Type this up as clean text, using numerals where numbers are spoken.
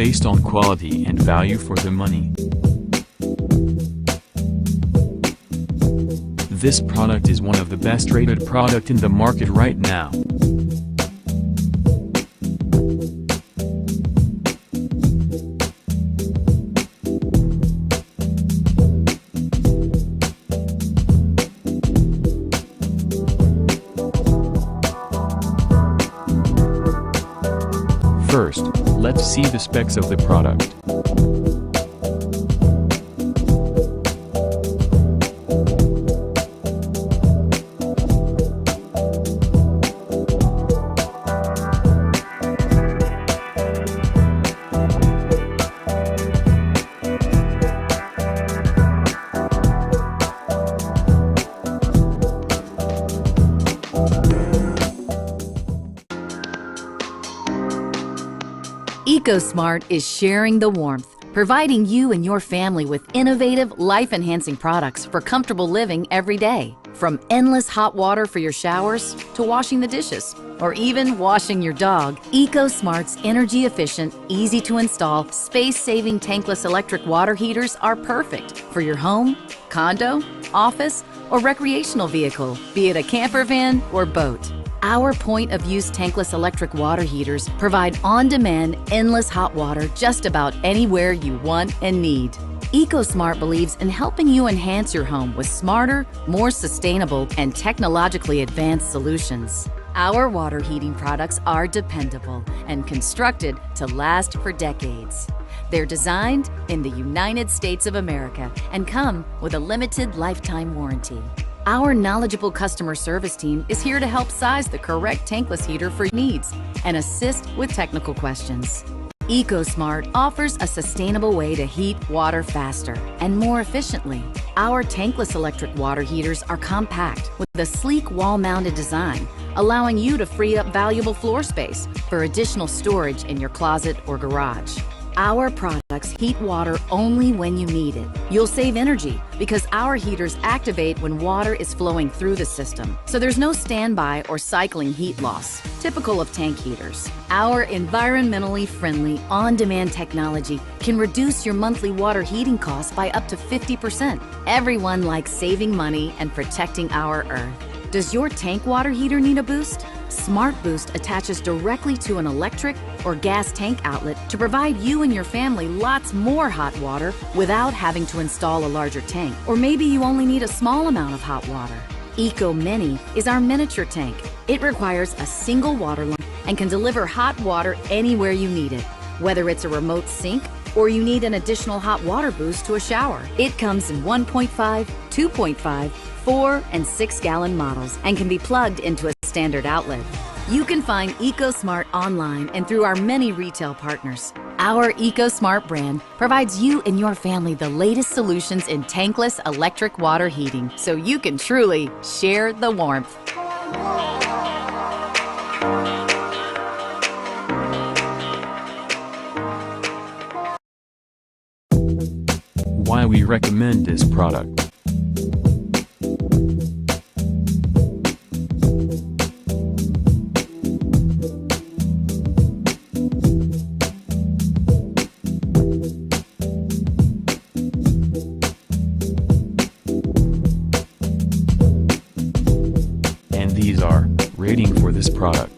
based on quality and value for the money. This product is one of the best rated product in the market right now. First, let's see the specs of the product. EcoSmart is sharing the warmth, providing you and your family with innovative, life-enhancing products for comfortable living every day. From endless hot water for your showers to washing the dishes, or even washing your dog, EcoSmart's energy-efficient, easy-to-install, space-saving tankless electric water heaters are perfect for your home, condo, office, or recreational vehicle, be it a camper van or boat. Our point-of-use tankless electric water heaters provide on-demand, endless hot water just about anywhere you want and need. EcoSmart believes in helping you enhance your home with smarter, more sustainable, and technologically advanced solutions. Our water heating products are dependable and constructed to last for decades. They're designed in the United States of America and come with a limited lifetime warranty. Our knowledgeable customer service team is here to help size the correct tankless heater for your needs and assist with technical questions. EcoSmart offers a sustainable way to heat water faster and more efficiently. Our tankless electric water heaters are compact with a sleek wall-mounted design, allowing you to free up valuable floor space for additional storage in your closet or garage. Our products heat water only when you need it. You'll save energy because our heaters activate when water is flowing through the system, so there's no standby or cycling heat loss, typical of tank heaters. Our environmentally friendly, on-demand technology can reduce your monthly water heating costs by up to 50%. Everyone likes saving money and protecting our Earth. Does your tank water heater need a boost? Smart Boost attaches directly to an electric or gas tank outlet to provide you and your family lots more hot water without having to install a larger tank. Or maybe you only need a small amount of hot water. Eco Mini is our miniature tank. It requires a single water line and can deliver hot water anywhere you need it. Whether it's a remote sink or you need an additional hot water boost to a shower. It comes in 1.5, 2.5, 4 and 6 gallon models and can be plugged into a standard outlet. You can find EcoSmart online and through our many retail partners. Our EcoSmart brand provides you and your family the latest solutions in tankless electric water heating, so you can truly share the warmth. Why we recommend this product. And these are rating for this product.